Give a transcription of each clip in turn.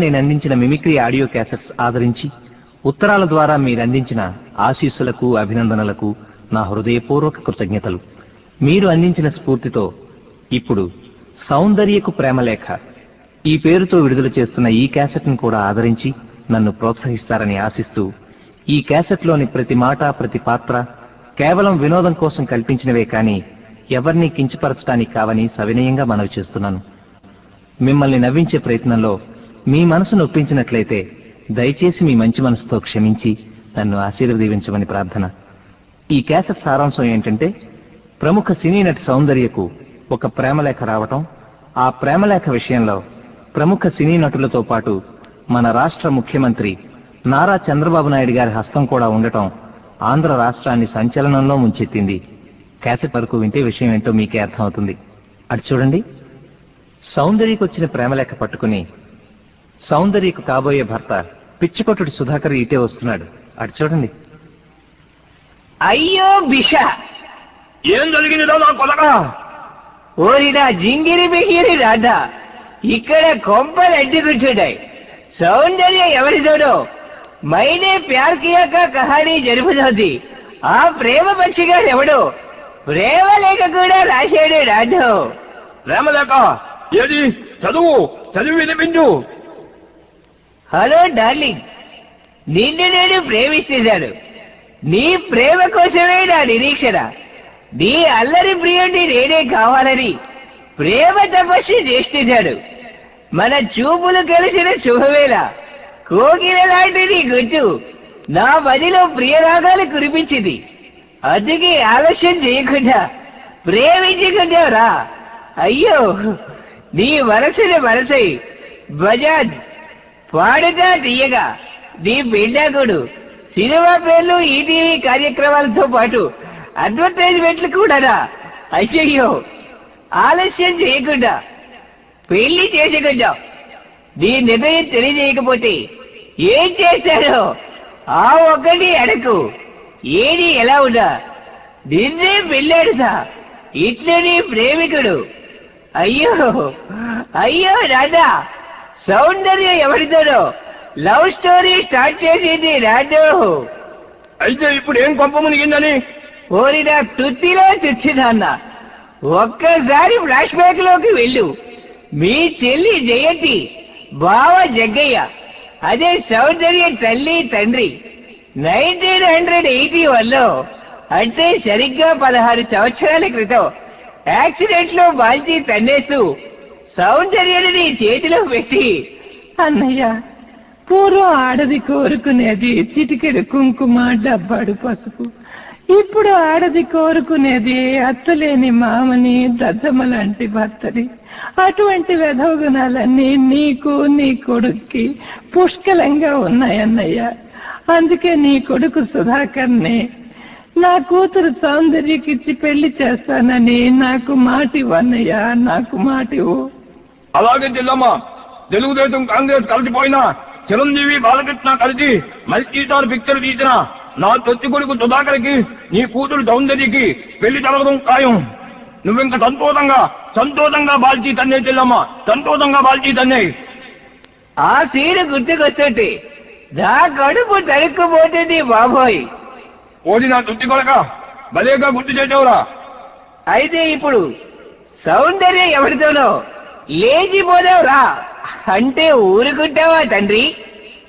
నేను అందించిన mimicry audio cassettes ఆదరించి ఉత్తరాల ద్వారా మీరందించిన ఆశీస్సులకు అభినందనలకు నా హృదయపూర్వక కృతజ్ఞతలు. మీరు అందించిన స్ఫూర్తితో ఇప్పుడు సౌందర్యకు ప్రేమలేఖ ఈ పేరుతో విడుదల చేస్తున్న ఈ క్యాసెట్ను కూడా ఆదరించి నన్ను ప్రోత్సహిస్తారని ఆశిస్తూ, ఈ క్యాసెట్లోని ప్రతి మాట ప్రతి పాత్ర కేవలం వినోదం కోసం కల్పించినవే కానీ ఎవరినీ కించపరచడానికి కావని సవినయంగా మనవి చేస్తున్నాను. మిమ్మల్ని నవ్వించే ప్రయత్నంలో మీ మనసు నొప్పించినట్లయితే దయచేసి మీ మంచి మనసుతో క్షమించి నన్ను ఆశీర్వదించమని ప్రార్థన. ఈ క్యాసెట్ సారాంశం ఏంటంటే, ప్రముఖ సినీ నటి సౌందర్యకు ఒక ప్రేమలేఖ రావటం, ఆ ప్రేమలేఖ విషయంలో ప్రముఖ సినీ నటులతో పాటు మన రాష్ట్ర ముఖ్యమంత్రి నారా చంద్రబాబు నాయుడు గారి హస్తం కూడా ఉండటం ఆంధ్ర రాష్ట్రాన్ని సంచలనంలో ముంచెత్తింది. క్యాసెట్ వరకు వింటే విషయం ఏంటో మీకే అర్థమవుతుంది. అటు చూడండి. సౌందర్యకు వచ్చిన ప్రేమలేఖ పట్టుకుని సౌందర్యకు కాబోయే భర్త పిచ్చికొట్టుడి సుధాకర్ ఇటే వస్తున్నాడు. అటు చూడండి. అయ్యో బిష, ఏం జరిగిందిరా నా కొలగా? ఓరినా జింగిరి బిగిరి రాధా, ఇక్కడ కొంపలు అడ్డు కూర్చుంటాయి. సౌందర్య ఎవరితోనో మైనే ప్యార్ కియాక కహానీ జరుపుతోంది. ఆ ప్రేమ పక్షిగా ఎవడో ప్రేమ లేఖ కూడా రాశాడు రాధో. ప్రేమలేఖ ఏది? చదువు వినిపించు. హలో డార్లింగ్, నిన్ను నేను ప్రేమిస్తున్నాను. నీ ప్రేమ కోసమే నా నిరీక్షణ. నీ అల్లరి ప్రియుడిని నేనే కావాలని ప్రేమ తపస్సు చేస్తున్నాడు. మన చూపులు కలిసిన శుభవేళ కోకిల లాంటి నీ గుర్తు నా మదిలో ప్రియరాగాలు కురిపించింది. అందుకే ఆలస్యం చేయకుండా ప్రేమించకుండా రా. అయ్యో, నీ మనసుని మనసై బజాజ్ పాడుగా తీయగా నీ బిడ్డాకుడు సినిమా పేర్లు ఈటీవీ కార్యక్రమాలతో పాటు అడ్వర్టైజ్మెంట్లు కూడా. అయ్యో, ఆలస్యం చేయకుండా పెళ్లి చేసుకుందాం. నీ నిర్ణయం తెలియజేయకపోతే ఏం చేస్తాడో ఆ ఒక్కటి అడకు. ఏది ఎలా ఉన్నా నిన్నే పెళ్ళాడుతా. ఇట్లా నీ ప్రేమికుడు. అయ్యో అయ్యో రాధా, సౌందర్య ఎవరితోనో లవ్ స్టోరీ స్టార్ట్ చేసింది రాధో. అయితే ఇప్పుడు ఏం కొంప మునిగిందని? ఓరి నా తుత్తిలో తెచ్చినాన్న, ఒక్కసారి ఫ్లాష్ బ్యాక్ లోకి వెళ్ళు. మీ చెల్లి జయంతి, బావ జగ్గయ్య, అదే సౌందర్య తల్లి తండ్రి 1981లో అంటే సరిగ్గా 16 సంవత్సరాల క్రితం యాక్సిడెంట్ లో బాల్చి తన్నేస్తూ సౌందర్యని నీ చేతిలో పెట్టి, అన్నయ్య, పూర్వం ఆడది కోరుకునేది చిటికెడు కుంకుమ, డబ్బాడు పసుపు. ఇప్పుడు ఆడది కోరుకునేది అత్తలేని మామని, దద్దమ్మ లాంటి భర్తని. అటువంటి వెధవ గుణాలన్నీ నీకు నీ కొడుక్కి పుష్కలంగా ఉన్నాయన్నయ్య. అందుకే నీ కొడుకు సుధాకర్ని నా కూతురు సౌందర్యకిచ్చి పెళ్లి చేస్తానని నాకు మాటివన్నయ్య, నాకు మాటివు. అలాగే జిల్లమ్మ, తెలుగుదేశం కాంగ్రెస్ కలిసిపోయినా చిరంజీవి బాలకృష్ణ కలిసి మల్టీస్టార్ పిక్చర్ తీసిన నా తొత్తి కొడుకు సుధాకర్కి నీ కూతురు సౌందర్యకి పెళ్లి జరగడం ఖాయం. నువ్వింక సంతోషంగా బాల్చి తన్నే జిల్లమ్మ, సంతోషంగా బాల్చి తన్నే. ఆ సీను గుర్తుకొస్తుంటే నా కడుపు తడుక్కుపోతుంది బాబోయ్. ఓడి నా తొత్తి కొడక, భలేగా గుర్తు చేసావురా. అయితే ఇప్పుడు సౌందర్య ఎవరితోనో లేచిపోదావు రా అంటే ఊరుకుంటావా తండ్రి?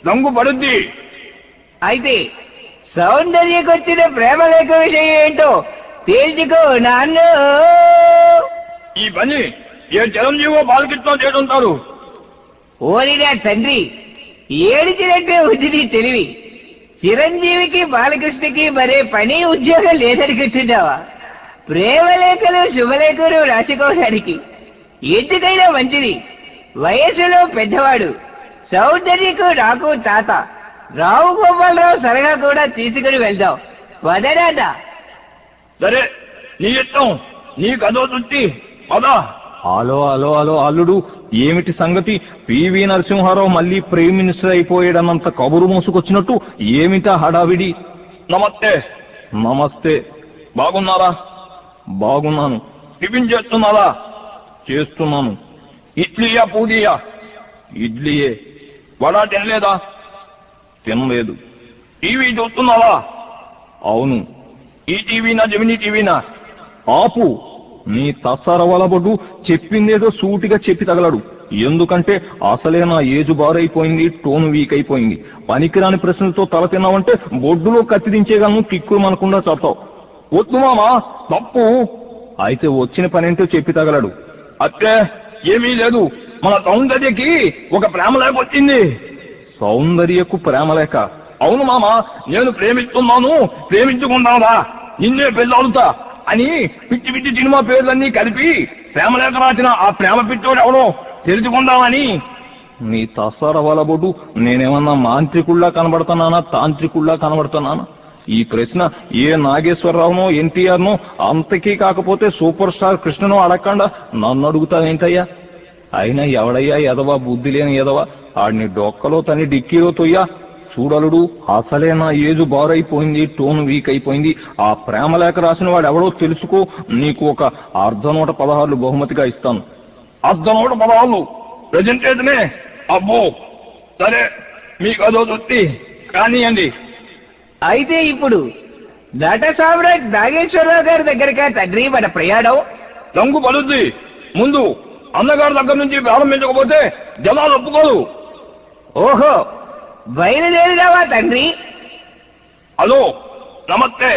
రంగు పడుద్ది. అయితే సౌందర్యకొచ్చిన ప్రేమ లేఖ విషయం ఏంటో తేల్చుకో నాన్న. ఈ పని ఏ చిరంజీవో బాలకృష్ణ చేస్తుంటారు. ఓరినా తండ్రి, ఏడిచినట్టే ఉంది నీ తెలివి. చిరంజీవికి బాలకృష్ణకి మరే పని ఉద్యోగం లేదనుకుంటున్నావా? ప్రేమ లేఖలు శుభలేఖలు రాసుకోవడానికి ఎందుకైనా మంచిది. వయసులో పెద్దవాడు సౌందర్యకు నాకు తాత రావు గోపాలరావు సరగా కూడా తీసుకుని వెళ్దాం. వదరాదా? సరే, నీ ఇష్టం, నీ కదో తృప్తి. పదా. హలో హలో హలో అల్లుడు, ఏమిటి సంగతి? పివి నరసింహారావు మళ్ళీ ప్రైమ్ మినిస్టర్ అయిపోయాడన్నంత కబురు మోసుకొచ్చినట్టు ఏమిటా హడావిడి? నమస్తే. నమస్తే. బాగున్నారా? బాగున్నాను. టిఫిన్ చేస్తున్నారా? చేస్తున్నాను. ఇడ్లీయా పూడియా? ఇడ్లీయే. వడా తినలేదా? తినలేదు. టీవీ చూస్తున్నావా? అవును. ఈ టీవీనా జమినీ టీవీనా? ఆపు. నీ తస్సారవలబడు చెప్పిందేదో సూటిగా చెప్పి తగలడు. ఎందుకంటే అసలే నా ఏజు బారైపోయింది, టోన్ వీక్ అయిపోయింది. పనికిరాని ప్రశ్నలతో తల తిన్నావంటే బొడ్డులో కత్తిరించేగాను, కిక్కులు మనకుండా చస్తావు. వద్దు మామా, తప్పు. అయితే వచ్చిన పనేంటో చెప్పి తగలడు. అత్తే ఏమీ లేదు, మన సౌందర్యకి ఒక ప్రేమలేఖ వచ్చింది. సౌందర్యకు ప్రేమలేఖ? అవును మామా, నేను ప్రేమిస్తున్నాను, ప్రేమించుకున్నావా, నిన్నే పెళ్ళాడుతా అని పిచ్చి పిచ్చి సినిమా పేర్లన్నీ కలిపి ప్రేమలేఖ రాసిన ఆ ప్రేమ పిచ్చోడు ఎవడో తెలుసుకుందామని. నీ తసార వలబొడు నేనేమన్నా మాంత్రికుల్లా కనబడుతున్నానా, తాంత్రికుల్లా కనబడుతున్నానా? ఈ ప్రశ్న ఏ నాగేశ్వరరావునో ఎన్టీఆర్నో అంతకీ కాకపోతే సూపర్ స్టార్ కృష్ణనో అడగకుండా నన్ను అడుగుతావేంటయ్యా? అయినా ఎవడయ్యా ఎదవా, బుద్ధి లేని ఎదవా? ఆడిని డొక్కలో తని డిక్కీలో తొయ్యా. చూడలుడు, అసలే నా ఏజు బారైపోయింది, టోన్ వీక్ అయిపోయింది. ఆ ప్రేమలేఖ రాసిన వాడు ఎవడో తెలుసుకో. నీకు ఒక 100 బహుమతిగా ఇస్తాను. 100 ప్రజెంటేషనే? అబ్బో, సరే, మీకు అదో తృప్తి కానియండి. అయితే ఇప్పుడు నట సామ్రాట్ నాగేశ్వరరావు గారి దగ్గరగా తండ్రి మన ప్రయాణం రంగు పడుద్ది. ముందు అన్నగారి దగ్గర నుంచి ప్రారంభించకపోతే జనాలు ఒప్పుకోదు. ఓహో, బయలుదేరినావా తండ్రి? హలో, నమస్తే.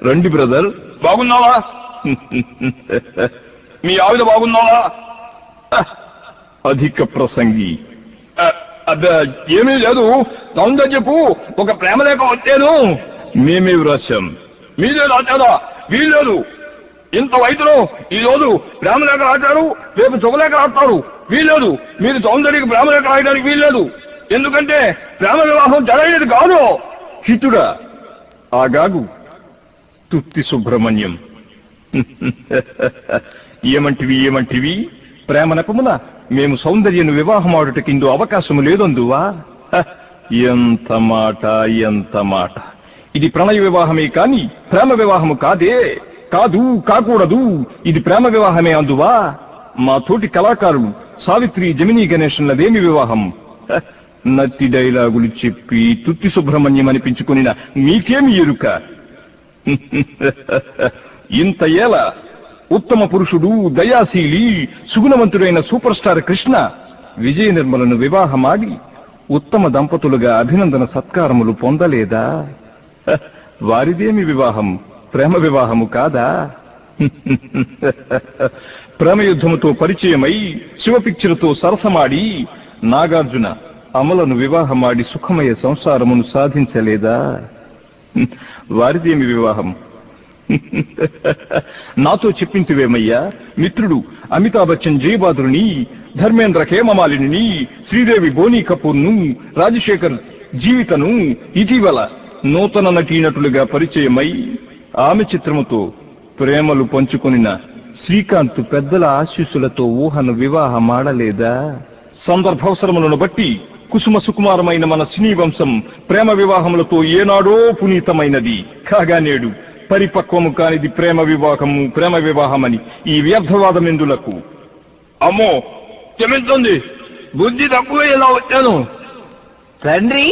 రండి బ్రదర్. బాగున్నావా? మీ ఆవిడ బాగున్నావా? అధిక ప్రసంగి. ఏమీ లేదు, సౌందర్యపు ఒక ప్రేమలేఖ వచ్చాను. మేమే వ్రాసాం. మీరే రాశారా? వీల్లేదు. ఇంత వయసులో ఈ రోజు ప్రేమలేఖ రాశారు, రేపు శుభలేఖ రాస్తారు. వీల్లేదు. మీరు సౌందర్యకి ప్రేమలేఖ రాయడానికి వీల్లేదు. ఎందుకంటే ప్రేమ వివాహం జరగలేదు కాదు. హితుడా ఆగాగు. తుత్తి సుబ్రహ్మణ్యం. ఏమంటివి? ప్రేమ నెపమున మేము సౌందర్యను వివాహమాడుటకిందు అవకాశము లేదందువా? ఎంత మాట. ఇది ప్రణయ వివాహమే కాని ప్రేమ వివాహము కాదే. కాదు, కాకూడదు. ఇది ప్రేమ వివాహమే అందువా? మా తోటి కళాకారులు సావిత్రి, జమినీ గణేశన్లదేమి వివాహం? నత్తి డైలాగులు చెప్పి తుత్తి సుబ్రహ్మణ్యం అనిపించుకుని మీకేమి ఎరుక? ఇంత ఏళ ఉత్తమ పురుషుడు, దయాశీలి, సుగుణవంతుడైన సూపర్ స్టార్ కృష్ణ విజయ నిర్మలను వివాహమాడి ఉత్తమ దంపతులుగా అభినందన సత్కారములు పొందలేదా? వారిదేమి వివాహం? ప్రేమ వివాహము కాదా? ప్రేమయుద్ధముతో పరిచయమై శివపిక్చరుతో సరసమాడి నాగార్జున అమలను వివాహమాడి సుఖమయ సంసారమును సాధించలేదా? వారిదేమి వివాహం? నాతో చెప్పింటివేమయ్యా. మిత్రుడు అమితాబ్ బచ్చన్ జయబాదుని, ధర్మేంద్ర హేమమాలిని, శ్రీదేవి బోనీ కపూర్ను, రాజశేఖర్ జీవితను ఇటీవల నూతన నటీనటులుగా పరిచయమై ఆమె చిత్రముతో ప్రేమలు పంచుకొనిన శ్రీకాంత్ పెద్దల ఆశీస్సులతో ఊహను వివాహమాడలేదా? సందర్భావసరములను బట్టి కుసుమ సుకుమారమైన మన సినీ వంశం ప్రేమ వివాహములతో ఏనాడో పునీతమైనది. కాగా నేడు పరిపక్వము కానిది ప్రేమ వివాహమని ఈ వ్యర్థవాదమెందులకు? అమ్మో, క్షమించండి, బుద్ధి తక్కువ ఎలా వచ్చాను. తండ్రి,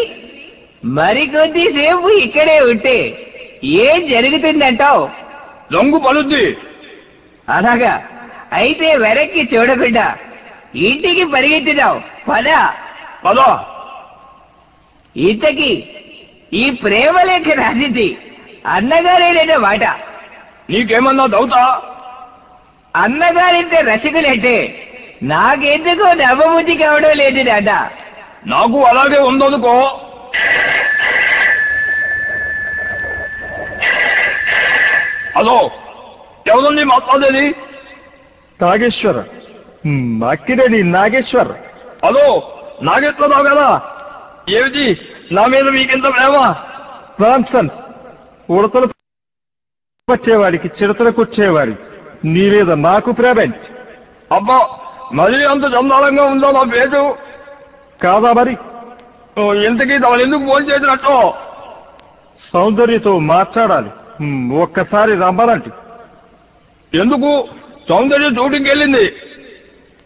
మరికొద్దిసేపు ఇక్కడే ఉంటే ఏం జరుగుతుందంటావు? రంగు పలుద్ది. అలాగా? అయితే వెనక్కి చూడకుండా ఇంటికి పరిగెత్తినావు. పద. ఇంతకి ఈ ప్రేమలేఖ రాసింది అన్నగారేననే మాట. నీకేమన్నా దౌతా? అన్నగారింటే రసికులంటే నాకెందుకో నవ్వబుద్ధి కావడం లేదు నాన్న. నాకు అలాగే ఉందనుకో. హలో, ఎవరండి మాట్లాడేది? నాగేశ్వర్, అక్కిరేని నాగేశ్వర్. హలో, నాగేశ్వరరావు కదా? ఏమిటి నా మీద మీకెంత ప్రేమ? నాన్సెన్స్. ఉడతలు వచ్చేవాడికి చిడతలకు వచ్చేవాడి నీ మీద నాకు ప్రేమెంట్. అబ్బా, మరీ అంత చందాలంగా ఉందో నా పేరు? కాదా మరి? ఇంతకీ తమను ఎందుకు ఫోన్ చేసినట్టు? సౌందర్యతో మాట్లాడాలి, ఒక్కసారి రమ్మనంటే. ఎందుకు? సౌందర్య షూటింగ్కి వెళ్ళింది.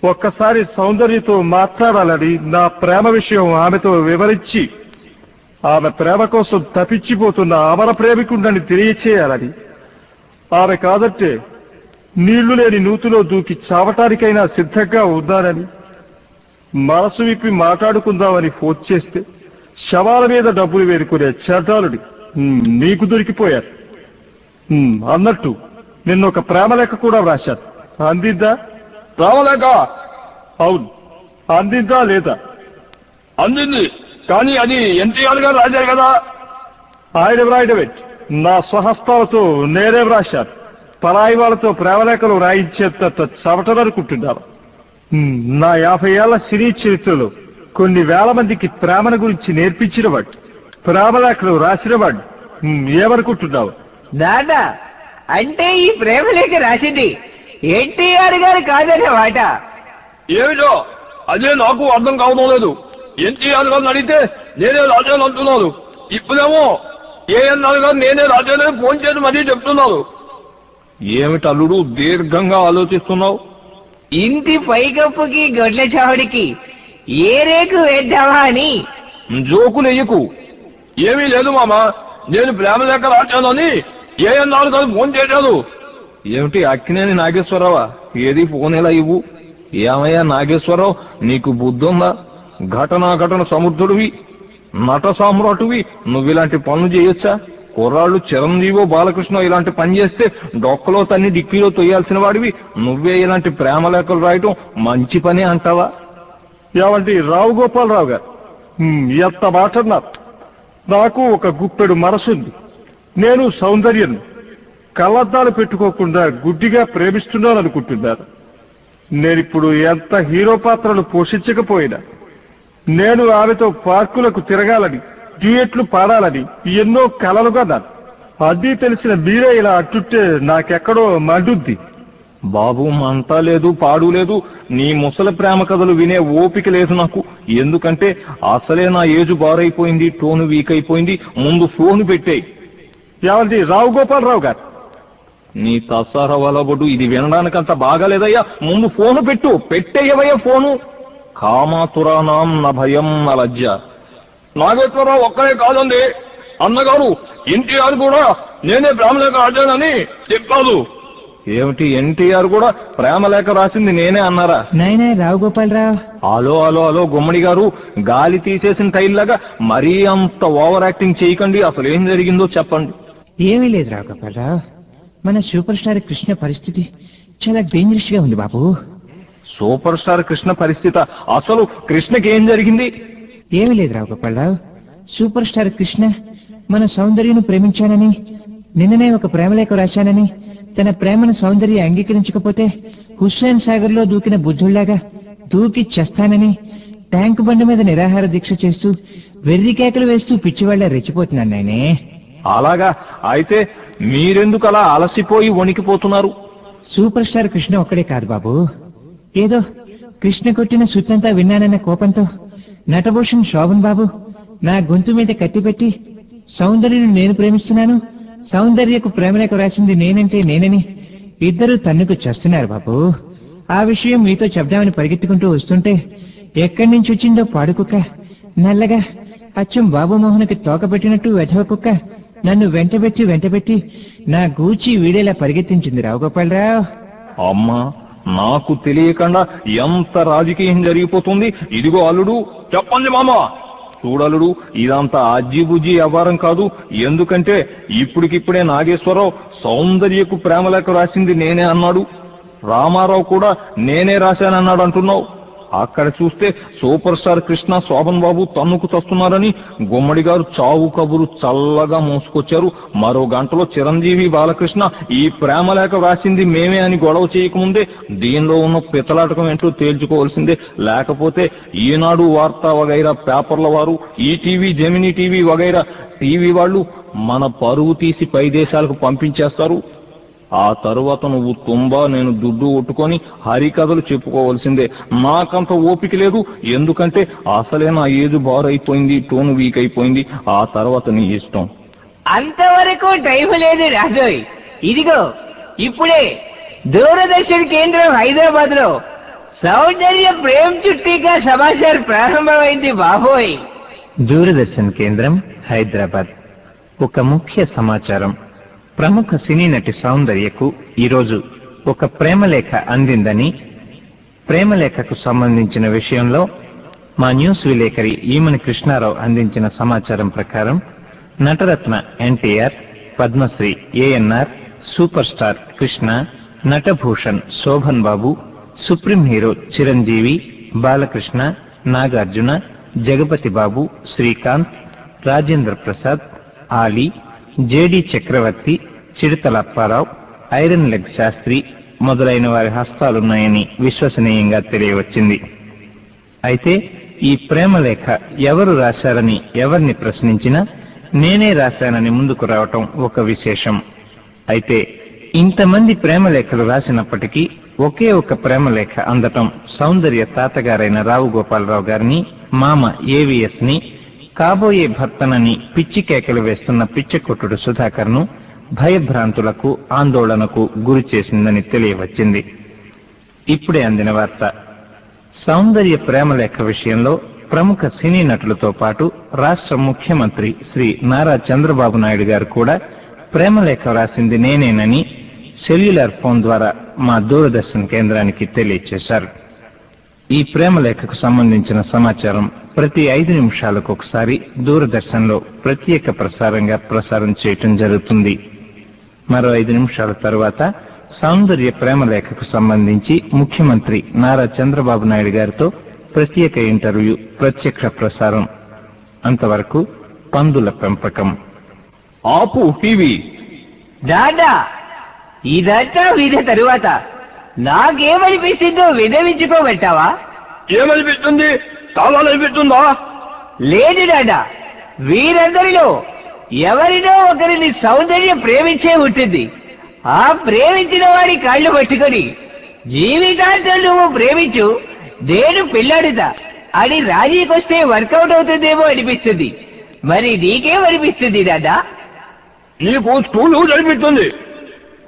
ఒక్కసారి సౌందర్యతో మాట్లాడాలని, నా ప్రేమ విషయం ఆమెతో వివరించి ఆమె ప్రేమ కోసం తప్పించిపోతున్న అమర ప్రేమికుండని తెలియచేయాలని, ఆమె కాదంటే నీళ్లు లేని నూతిలో దూకి చావటానికైనా సిద్ధంగా ఉన్నానని, మనసు విప్పి మాట్లాడుకుందామని ఫోన్ చేస్తే శవాల మీద డబ్బులు వేరుకునే చెడ్డాలుడి నీకు దొరికిపోయారు. అన్నట్టు నిన్నొక ప్రేమ లేఖ కూడా వ్రాశారు. అందిందా? రామలేక అవును, అందిందా లేదా? అందింది, కానీ అది ఎన్టీఆర్ గారు రాశారు కదా. ఆయన వ్రాయడమే, నా స్వహస్తాలతో నేనే వ్రాశాను. పరాయి వాళ్ళతో ప్రేమలేఖలు రాయించేంత చవటననుకుంటున్నాను. నా 50 ఏళ్ల సినీ చరిత్రలో కొన్ని వేల మందికి ప్రేమను గురించి నేర్పించినవాడు, ప్రేమలేఖలు రాసినవాడు. ఏమనుకుంటున్నావు? నాన్న, అంటే ఈ ప్రేమలేఖ రాసింది ఎన్టీఆర్ గారు కాదన్నమాట. ఏమిటో అదే నాకు అర్థం కావడం లేదు. ఎన్టీఆర్ గారిని అడిగితే నేనే రాజాను అంటున్నాను. ఇప్పుడేమో ఏఎన్ఆర్ గారు నేనే రాజానని ఫోన్ చేసి మరీ చెప్తున్నాను. ఏమిటి అల్లుడు దీర్ఘంగా ఆలోచిస్తున్నావు? ఇంటి పైకప్పుకి గొడ్ల చావుడికి ఏ రేకు వేద్దామా అని. జోకులు ఎయ్యకు. ఏమీ లేదు మామ, నేను ప్రేమ లేఖ రాశానని ఏఎన్ఆర్ గారు ఫోన్ చేశాను. ఏమిటి అక్కినేని నాగేశ్వరరావా? ఏది ఫోన్ ఎలా ఇవ్వు. ఏమయ్యా నాగేశ్వరరావు, నీకు బుద్ధుందా? ఘటన సమర్థుడివి, నట సామ్రాటువి, నువ్విలాంటి పనులు చేయొచ్చా? కుర్రాళ్ళు చిరంజీవో బాలకృష్ణ ఇలాంటి పని చేస్తే డొక్కలో తన్ని డిక్కీలో తొయ్యాల్సిన వాడివి నువ్వే ఇలాంటి ప్రేమ లేఖలు రాయటం మంచి పని అంటావా? ఏమంటే రావు గోపాలరావు గారు, ఎంత మాటన్నారు. నాకు ఒక గుప్పెడు మనసుంది. నేను సౌందర్యం కళ్ళద్దాలు పెట్టుకోకుండా గుడ్డిగా ప్రేమిస్తున్నాను అనుకుంటున్నారు. నేనిప్పుడు ఎంత హీరో పాత్రలు పోషించకపోయినా నేను ఆమెతో పార్కులకు తిరగాలని, డ్యూయెట్లు పాడాలని ఎన్నో కలలుగా నాను. అది తెలిసిన మీరే ఇలా అంటుంటే నాకెక్కడో మండుద్ది. బాబు, మంతా లేదు, పాడు లేదు. నీ ముసలి ప్రేమ కథలు వినే ఓపిక లేదు నాకు. ఎందుకంటే అసలే నా ఏజు బారైపోయింది, టోను వీక్ అయిపోయింది. ముందు ఫోన్ పెట్టేయి. ఏమండి రావు గోపాలరావు గారు, నీ తసార వలబడు ఇది వినడానికంత బాగాలేదయ్యా. ముందు ఫోను పెట్టేయవయ్యా ఫోను. కామాతురానాం న భయం న లజ్జ. నాగేశ్వరరావు ఒక్కడే కాదండి, అన్నగారు ఎన్టీఆర్ కూడా నేనే ప్రేమలేఖ రాశానని చెప్పారు. ఏమిటి, ఎన్టీఆర్ కూడా ప్రేమలేఖ రాసింది నేనే అన్నారా? నాయనా రావు గోపాలరావు. హలో గుమ్మడి గారు, గాలి తీసేసిన టైల్లాగా మరీ అంత ఓవర్ యాక్టింగ్ చేయకండి. అసలు ఏం జరిగిందో చెప్పండి. ఏమీ లేదు రావు గోపాలరావు, మన సూపర్ స్టార్ కృష్ణ పరిస్థితి చాలా డేంజరస్ గా ఉంది బాబు. సూపర్ స్టార్ కృష్ణ పరిస్థితి? అసలు కృష్ణకి ఏం జరిగింది? ఏమీ లేదు రావు గోపాలరావు, సూపర్ స్టార్ కృష్ణ మన సౌందర్యను ప్రేమించానని, నిన్ననే ఒక ప్రేమలేఖ రాశానని, తన ప్రేమను సౌందర్య అంగీకరించకపోతే హుస్సేన్ సాగర్ లో దూకిన బుద్ధుళ్లాగా దూకి చేస్తానని ట్యాంక్ బండి మీద నిరాహార దీక్ష చేస్తూ వెర్రి కేకలు వేస్తూ పిచ్చివాళ్ల రెచ్చిపోతున్నాను నాయనే. అలాగా? అయితే మీరెందుకు అలా అలసిపోయి వణికిపోతున్నారు? సూపర్ స్టార్ కృష్ణ ఒక్కడే కాదు బాబు, ఏదో కృష్ణ కొట్టిన సుత్తంతా విన్నానన్న కోపంతో నటభూషణ్ శోభన్ బాబు నా గొంతు మీద కత్తిపెట్టి సౌందర్యను నేను ప్రేమిస్తున్నాను, సౌందర్యకు ప్రేమలేఖ రాసింది నేనంటే నేనని ఇద్దరు తన్నుకు చేస్తున్నారు బాబు. ఆ విషయం మీతో చెప్దామని పరిగెత్తుకుంటూ వస్తుంటే ఎక్కడి నుంచి వచ్చిందో పాడుకుక్క, నల్లగా అచ్చం బాబుమోహన్కి తోకబెట్టినట్టు వెధవ కుక్క నన్ను వెంటబెట్టి నా గూచి వీడేలా పరిగెత్తించింది రావు గోపాలరావు. అమ్మా, నాకు తెలియకుండా ఎంత రాజకీయం జరిగిపోతుంది. ఇదిగో అల్లుడు, చెప్పండి మామ. చూడలుడు, ఇదంతా అజ్జిబుజ్జి వ్యవహారం కాదు. ఎందుకంటే ఇప్పటికిప్పుడే నాగేశ్వరరావు సౌందర్యకు ప్రేమలేఖ రాసింది నేనే అన్నాడు. రామారావు కూడా నేనే రాశానన్నాడు అంటున్నావు. అక్కడ చూస్తే సూపర్ స్టార్ కృష్ణ శోభన్ బాబు తన్నుకు చస్తున్నారని గుమ్మడి గారు చావు కబురు చల్లగా మోసుకొచ్చారు. మరో గంటలో చిరంజీవి బాలకృష్ణ ఈ ప్రేమలేఖ రాసింది మేమే అని గొడవ చేయకముందే దీనిలో ఉన్న పితలాటకం ఏంటో తేల్చుకోవాల్సిందే. లేకపోతే ఈనాడు వార్తా వగైరా పేపర్ల వారు, ఈటీవీ, జెమినీ టీవీ వగైరా టీవీ వాళ్ళు మన పరువు తీసి పై దేశాలకు పంపించేస్తారు. ఆ తరువాత నువ్వు తుంబా, నేను దుడ్డు ఒట్టుకొని హరికథలు చెప్పుకోవాల్సిందే. నాకంత ఓపిక లేదు. ఎందుకంటే అసలే నా ఏజ్ బార్ అయిపోయింది, టోన్ వీక్ అయిపోయింది. ఆ తర్వాత నీ ఇష్టం. అంతవరకు టైం లేదు రాజోయ్. ఇదిగో ఇప్పుడే దూరదర్శన్ కేంద్రం హైదరాబాద్ లో సౌందర్య ప్రేమ్ చుట్టిగా సమాచారం ప్రారంభమైంది బాబోయ్. దూరదర్శన్ కేంద్రం హైదరాబాద్. ఒక ముఖ్య సమాచారం. ప్రముఖ సినీ నటి సౌందర్యకు ఈరోజు ఒక ప్రేమలేఖ అందిందని, ప్రేమలేఖకు సంబంధించిన విషయంలో మా న్యూస్ విలేకరి ఈమని కృష్ణారావు అందించిన సమాచారం ప్రకారం నటరత్న ఎన్టీఆర్, పద్మశ్రీ ఏఎన్ఆర్, సూపర్ స్టార్ కృష్ణ, నటభూషణ్ శోభన్ బాబు, సుప్రీం హీరో చిరంజీవి, బాలకృష్ణ, నాగార్జున, జగపతి బాబు, శ్రీకాంత్, రాజేంద్ర ప్రసాద్, ఆలీ, జేడి చక్రవర్తి, చిడతల అప్పారావు, ఐరన్ లెగ్ శాస్త్రి మొదలైన వారి హస్తాలున్నాయని విశ్వసనీయంగా తెలియవచ్చింది. అయితే ఈ ప్రేమలేఖ ఎవరు రాశారని ఎవరిని ప్రశ్నించినా నేనే రాశానని ముందుకు రావటం ఒక విశేషం. అయితే ఇంతమంది ప్రేమలేఖలు రాసినప్పటికీ ఒకే ఒక ప్రేమలేఖ అందటం సౌందర్య తాతగారైన రావు గోపాలరావు గారిని, మామ ఏవిఎస్ ని, కాబోయే భర్తనని పిచ్చి కేకలు వేస్తున్న పిచ్చకొట్టుడు సుధాకర్ ను భయభ్రాంతులకు, ఆందోళనకు గురి చేసిందని తెలియవచ్చింది. ఇప్పుడే అందిన వార్త. సౌందర్య ప్రేమలేఖ విషయంలో ప్రముఖ సినీ నటులతో పాటు రాష్ట్ర ముఖ్యమంత్రి శ్రీ నారా చంద్రబాబు నాయుడు గారు కూడా ప్రేమలేఖ రాసింది నేనేనని సెల్యులార్ ఫోన్ ద్వారా మా దూరదర్శన్ కేంద్రానికి తెలియజేశారు. ఈ ప్రేమలేఖకు సంబంధించిన సమాచారం ప్రతి 5 నిమిషాలకు ఒకసారి దూరదర్శన్ లో ప్రత్యేక ప్రసారంగా ప్రసారం చేయటం జరుగుతుంది. మరో 5 నిమిషాల తరువాత సౌందర్య ప్రేమలేఖకు సంబంధించి ముఖ్యమంత్రి నారా చంద్రబాబు నాయుడు గారితో ప్రత్యేక ఇంటర్వ్యూ ప్రత్యక్ష ప్రసారం. అంతవరకు పందుల పెంపకం. ఆపు టీవీ. దాదా, ఇదంతా విన్న తరువాత నాకేమనిపిస్తుందో వినవించుకోబెట్టావా? ఏమనిపిస్తుంది? కావాలనిపిస్తుందా? లేదు దాదా, వీరందరిలో ఎవరినో ఒకరిని సౌందర్యం ప్రేమించే ఉంటుంది. ఆ ప్రేమించిన వాడి కాళ్ళు పట్టుకొని జీవితాంతం నువ్వు ప్రేమించు, నేను పిల్లాడుతా అని రాజీకొస్తే వర్కౌట్ అవుతుందేమో అనిపిస్తుంది. మరి నీకేమనిపిస్తుంది దాదా? నీకు స్కూలు జరిపిస్తుంది.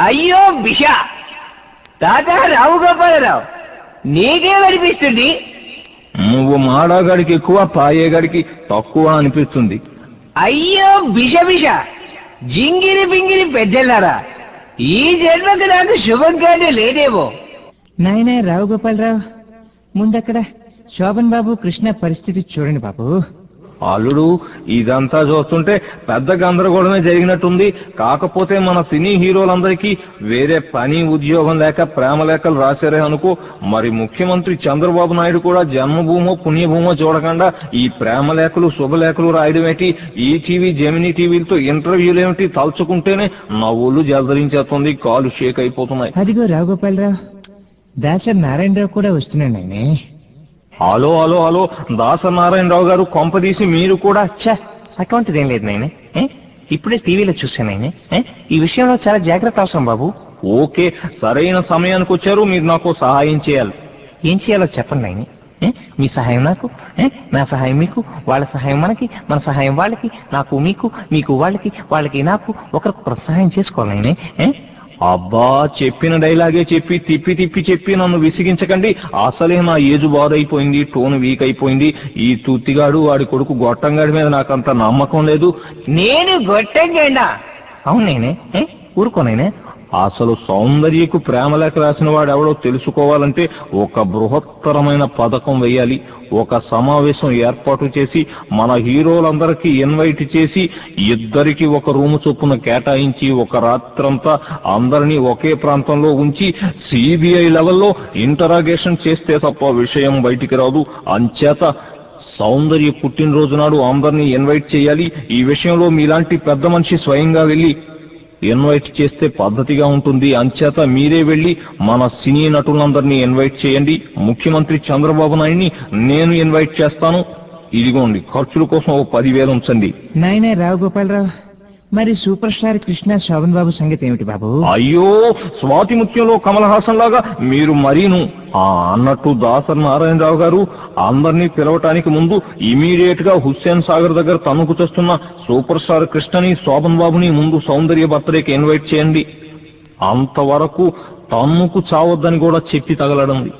అయ్యో బిషా, తాత రావు గోపాలరావు, నీకేమనిపిస్తుంది? నువ్వు మాడాగాడికి ఎక్కువ, పాయేగాడికి తక్కువ అనిపిస్తుంది. అయ్యో బిష బిష, జింగిరి బింగిరి పెద్దలారా, ఈ జన్మకు నాకు శుభంగానే లేదేమో. నాయనా రావు గోపాలరావు, ముందక్కడ శోభన్ బాబు, కృష్ణ పరిస్థితి చూడండి బాబు. అల్లుడు, ఇదంతా చూస్తుంటే పెద్ద గందరగోళమే జరిగినట్టుంది. కాకపోతే మన సినీ హీరోలందరికీ వేరే పని, ఉద్యోగం లేక ప్రేమలేఖలు రాశారే అనుకో. మరి ముఖ్యమంత్రి చంద్రబాబు నాయుడు కూడా జన్మభూమో పుణ్యభూమో చూడకుండా ఈ ప్రేమలేఖలు, శుభలేఖలు రాయడం ఏంటి? ఈ టీవీ, జెమినీ టీవీలతో ఇంటర్వ్యూలు ఏమిటి? తలుచుకుంటేనే నా ఒళ్ళు జలదరించేస్తుంది, కాలు షేక్ అయిపోతున్నాయి. అదిగో రావు గోపాలరావు, దాసర్ నారాయణరావు కూడా వస్తున్నాడు నాయనే. హలో హలో హలో, దాసనారాయణరావు గారు, కొంపదీసి మీరు కూడా? అటువంటిదేం లేదు నాయనే. ఇప్పుడే టీవీలో చూశాను. ఈ విషయంలో చాలా జాగ్రత్త అవసరం బాబు. ఓకే, సరైన సమయానికి వచ్చారు. మీరు నాకు సహాయం చేయాలి. ఏం చేయాలో చెప్పండి నాయనే. మీ సహాయం నాకు, నా సహాయం మీకు, వాళ్ళ సహాయం మనకి, మన సహాయం వాళ్ళకి, నాకు మీకు, మీకు వాళ్ళకి, వాళ్ళకి నాకు, ఒకరికొకరు సహాయం చేసుకోవాలి నాయనే. అబ్బా, చెప్పిన డైలాగే చెప్పి తిప్పి తిప్పి చెప్పి నన్ను విసిగించకండి. అసలే నా ఏజు బాధైపోయింది, టోన్ వీక్ అయిపోయింది. ఈ తూతిగాడు, వాడి కొడుకు గొట్టంగాడి మీద నాకంత నమ్మకం లేదు. నేను గొట్టంగా? అవును నేనే, ఊరుకోనైనే. అసలు సౌందర్యకు ప్రేమలేఖ రాసిన వాడెవడో తెలుసుకోవాలంటే ఒక బృహత్తరమైన పథకం వేయాలి. ఒక సమావేశం ఏర్పాటు చేసి మన హీరోలందరికీ ఇన్వైట్ చేసి ఇద్దరికి ఒక రూము చొప్పున కేటాయించి ఒక రాత్రంతా అందరినీ ఒకే ప్రాంతంలో ఉంచి సిబిఐ లెవెల్లో ఇంటరాగేషన్ చేస్తే తప్ప విషయం బయటికి రాదు. అంచేత సౌందర్య పుట్టినరోజు నాడు అందరినీ ఇన్వైట్ చేయాలి. ఈ విషయంలో మీలాంటి పెద్ద మనిషి స్వయంగా వెళ్లి ఇన్వైట్ చేస్తే పద్ధతిగా ఉంటుంది. అంచేత మీరే వెళ్లి మన సినీ నటులందరినీ ఇన్వైట్ చేయండి. ముఖ్యమంత్రి చంద్రబాబు నాయుడిని నేను ఇన్వైట్ చేస్తాను. ఇదిగోండి, ఖర్చుల కోసం 10,000 ఉంచండి. నాయనా రావు గోపాలరావు, మరి సూపర్ స్టార్ కృష్ణ, శోభన్ బాబు సంగతి ఏమిటి బాబు? అయ్యో, స్వాతి ముత్యంలో కమల్ హాసన్ లాగా మీరు మరీను. అన్నట్టు దాసర్ నారాయణరావు గారు, అందరినీ పిలవటానికి ముందు ఇమీడియట్ గా హుస్సేన్ సాగర్ దగ్గర తన్నుకు చేస్తున్న సూపర్ స్టార్ కృష్ణని, శోభన్ బాబుని ముందు సౌందర్య బర్త్డేకి ఇన్వైట్ చేయండి. అంతవరకు తన్నుకు చావద్దని కూడా చెప్పి తగలడండి.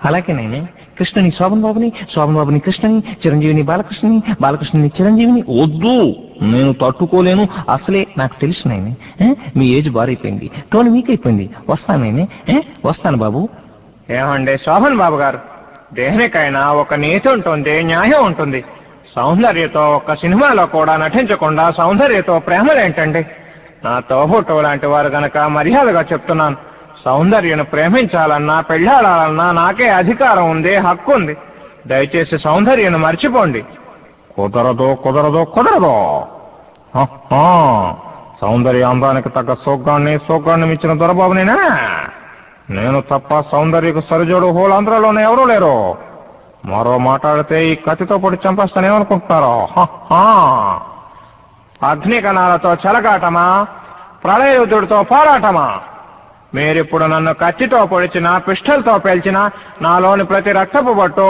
అలాగేనైనా కృష్ణని శోభన్ బాబుని, శోభన్ బాబుని కృష్ణని, చిరంజీవిని బాలకృష్ణని, బాలకృష్ణని చిరంజీవిని. వద్దు, నేను తట్టుకోలేను. అసలే నాకు తెలుసు నాయనే, మీ ఏజ్ బారైపోయింది, టోన్ వీక్ అయిపోయింది. వస్తానైనే, వస్తాను బాబు. ఏమండి శోభన్ బాబు గారు, దేనికైనా ఒక నీతి ఉంటుంది, న్యాయం ఉంటుంది. సౌందర్యతో ఒక సినిమాలో కూడా నటించకుండా సౌందర్యతో ప్రేమలేంటండి? నా తోబుట్టు లాంటి వారు గనక మర్యాదగా చెప్తున్నాను, సౌందర్యను ప్రేమించాలన్నా పెళ్ళాడాలన్నా నాకే అధికారం ఉంది, హక్కు ఉంది. దయచేసి సౌందర్యను మర్చిపోండి. కుదరదు కుదరదు కుదరదు. సౌందర్య అందానికి తగ్గ సోగ్గాన్ని ఇచ్చిన దొరబాబునేనా? నేను తప్ప సౌందర్యకు సరిజోడు హోలాంధ్రలోనే ఎవరూ లేరు. మరో మాట్లాడితే ఈ కత్తితో పొడి చంపేస్తానేమనుకుంటున్నారో? అగ్నికణాలతో చెలగాటమా, ప్రళయయుద్ధుడితో పోరాటమా? మీరిప్పుడు నన్ను కత్తితో పొడిచినా, పిస్టల్తో పేల్చినా నాలోని ప్రతి రక్తపు బొట్టు